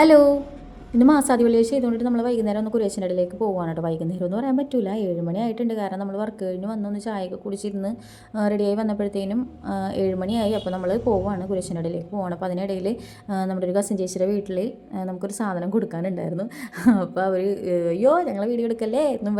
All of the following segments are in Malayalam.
ഹലോ. ഇന്ന് മാസാദി വെള്ളിയാഴ്ച ചെയ്തുകൊണ്ടിട്ട് നമ്മൾ വൈകുന്നേരം ഒന്ന് കുരേശൻ്റെ ഇടയിലേക്ക് പോകാൻ കേട്ടോ. വൈകുന്നേരം എന്ന് പറയാൻ പറ്റില്ല, 7 മണി ആയിട്ടുണ്ട്. കാരണം നമ്മൾ വർക്ക് കഴിഞ്ഞ് വന്നൊന്ന് ചായയൊക്കെ കുടിച്ചിരുന്ന് റെഡിയായി വന്നപ്പോഴത്തേനും 7 മണിയായി. അപ്പോൾ നമ്മൾ പോവുകയാണ്, കുരേശൻ്റെ ഇടയിലേക്ക് പോകണം. അപ്പോൾ അതിനിടയിൽ നമ്മുടെ ഒരു കസിൻ ചേച്ചിയുടെ വീട്ടിൽ നമുക്കൊരു സാധനം കൊടുക്കാനുണ്ടായിരുന്നു. അപ്പോൾ അവർ അയ്യോ ഞങ്ങൾ വീഡിയോ എടുക്കല്ലേ എന്നും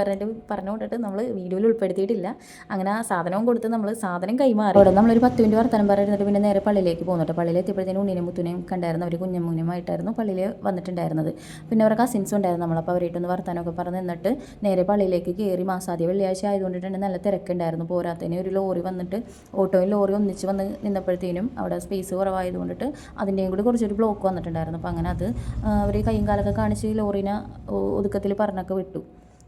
പറഞ്ഞുകൊണ്ടിട്ട് നമ്മൾ വീഡിയോയിൽ ഉൾപ്പെടുത്തിയിട്ടില്ല. അങ്ങനെ ആ സാധനവും കൊടുത്ത് നമ്മൾ സാധനം കൈമാറി. അവിടെ നമ്മളൊരു 10 മിനിറ്റ് വർത്തമാനം പറഞ്ഞിട്ട് പിന്നെ നേരെ പള്ളിയിലേക്ക് പോകുന്നുണ്ട്. പള്ളിയിൽ എത്തിയപ്പോഴത്തേനും ഉണ്ണിനെയും മുത്തുനെയും കണ്ടായിരുന്നു. അവർ കുഞ്ഞുമുനുമായിട്ടായിരുന്നു പള്ളിയിൽ വന്നിട്ടുണ്ടായിരുന്നത്. പിന്നെ അവരുടെ കസിൻസ് ഉണ്ടായിരുന്നു. നമ്മളപ്പോൾ അവരായിട്ടൊന്ന് വർത്താനമൊക്കെ പറഞ്ഞ് നിന്നിട്ട് നേരെ പള്ളിയിലേക്ക് കയറി. മാസാദി വെള്ളിയാഴ്ച ആയതുകൊണ്ടിട്ട് നല്ല തിരക്കുണ്ടായിരുന്നു. പോരാത്തതിന് ഒരു ലോറി വന്നിട്ട് ഓട്ടോയിൽ ലോറി ഒന്നിച്ച് വന്ന് നിന്നപ്പോഴത്തേനും അവിടെ സ്പേസ് കുറവായതുകൊണ്ടിട്ട് അതിൻ്റെയും കൂടി കുറച്ചൊരു ബ്ലോക്ക് വന്നിട്ടുണ്ടായിരുന്നു. അപ്പോൾ അങ്ങനെ അത് അവർ കൈയും കാലൊക്കെ കാണിച്ച് ലോറിനെ ഒതുക്കത്തിൽ പറഞ്ഞൊക്കെ വിട്ടു.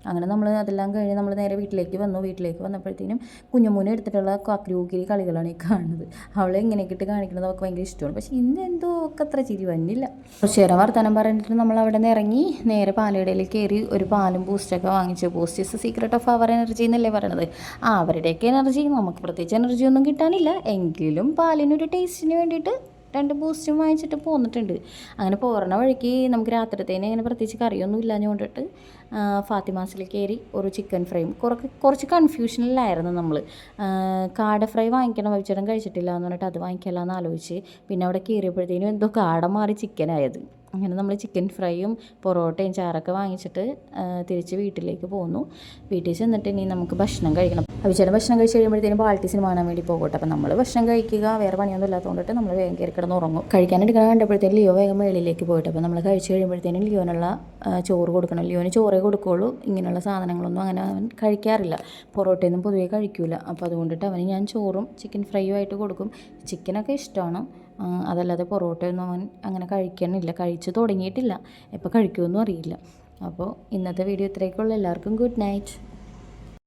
അങ്ങനെ നമ്മൾ അതെല്ലാം കഴിഞ്ഞ് നമ്മൾ നേരെ വീട്ടിലേക്ക് വന്നു. വീട്ടിലേക്ക് വന്നപ്പോഴത്തേനും കുഞ്ഞുമൂനെ എടുത്തിട്ടുള്ള കാക്രൂക്കിരി കളികളാണ് ഈ കാണുന്നത്. അവളെ ഇങ്ങനെയൊക്കെ ഇട്ട് കാണിക്കുന്നത് അവൾക്ക് ഭയങ്കര ഇഷ്ടമാണ്. പക്ഷേ ഇന്ന് എന്തോ ഒക്കെ അത്ര ചിരി വന്നില്ല. കുറച്ച് നേരം വർത്തമാനം പറഞ്ഞിട്ട് നമ്മൾ അവിടെ നിന്ന് ഇറങ്ങി നേരെ പാലടയിൽ കയറി ഒരു പാലും ബൂസ്റ്റൊക്കെ വാങ്ങിച്ചു. Boost is secret of our energy എന്നല്ലേ പറയണത്. അവരുടെയൊക്കെ എനർജി നമുക്ക് പ്രത്യേകിച്ച് എനർജി ഒന്നും കിട്ടാനില്ല. എങ്കിലും പാലിനൊരു ടേസ്റ്റിന് വേണ്ടിയിട്ട് 2 ബൂസ്റ്റും വാങ്ങിച്ചിട്ട് പോന്നിട്ടുണ്ട്. അങ്ങനെ പോരണ വഴിക്ക് നമുക്ക് രാത്രിത്തേന് അങ്ങനെ പ്രത്യേകിച്ച് കറിയൊന്നും ഇല്ലാഞ്ഞു കൊണ്ടിട്ട് ഫാത്തിമാസിൽ കയറി ഒരു ചിക്കൻ ഫ്രൈയും കുറച്ച് കൺഫ്യൂഷനിലായിരുന്നു നമ്മൾ. കാട ഫ്രൈ വാങ്ങിക്കണം, വൈച്ചേരം കഴിച്ചിട്ടില്ല എന്ന് പറഞ്ഞിട്ട് അത് വാങ്ങിക്കലാന്ന് ആലോചിച്ച് പിന്നെ അവിടെ കയറിയപ്പോഴത്തേനും എന്തോ കാട മാറി ചിക്കനായത്. അങ്ങനെ നമ്മൾ ചിക്കൻ ഫ്രൈയും പൊറോട്ടയും ചാറൊക്കെ വാങ്ങിച്ചിട്ട് തിരിച്ച് വീട്ടിലേക്ക് പോന്നു. വീട്ടിൽ ചെന്നിട്ട് ഇനി നമുക്ക് ഭക്ഷണം കഴിക്കണം. അവിച്ചേരം ഭക്ഷണം കഴിച്ച് കഴിയുമ്പോഴത്തേനും പാൾട്ടി സിനിമ കാണാൻ വേണ്ടി പോകട്ടെ. അപ്പം നമ്മൾ ഭക്ഷണം കഴിക്കുക, വേറെ പണിയൊന്നും ഇല്ലാത്തതുകൊണ്ടിട്ട് നമ്മൾ വേഗം കയറി കിടന്ന് ഉറങ്ങും. കഴിക്കാനെടുക്കണം കണ്ടപ്പോഴത്തേനും ലിയോ വേഗം മേളിലേക്ക് പോയിട്ട് അപ്പോൾ നമ്മൾ കഴിച്ച് കഴിയുമ്പോഴത്തേനും ലിയോനുള്ള ചോറ് കൊടുക്കണം. ലിയോന് ചോറേ കൊടുക്കുകയുള്ളൂ, ഇങ്ങനെയുള്ള സാധനങ്ങളൊന്നും അങ്ങനെ അവൻ കഴിക്കാറില്ല. പൊറോട്ടയൊന്നും പൊതുവേ കഴിക്കില്ല. അപ്പോൾ അതുകൊണ്ടിട്ട് അവന് ഞാൻ ചോറും ചിക്കൻ ഫ്രൈയും ആയിട്ട് കൊടുക്കും. ചിക്കനൊക്കെ ഇഷ്ടമാണ്, അതല്ലാതെ പൊറോട്ടയൊന്നും അവൻ അങ്ങനെ കഴിക്കണില്ല, കഴിച്ച് തുടങ്ങിയിട്ടില്ല. എപ്പോൾ കഴിക്കുമെന്നും അറിയില്ല. അപ്പോൾ ഇന്നത്തെ വീഡിയോ ഇത്രയൊക്കെയുള്ളൂ. എല്ലാവർക്കും ഗുഡ് നൈറ്റ്.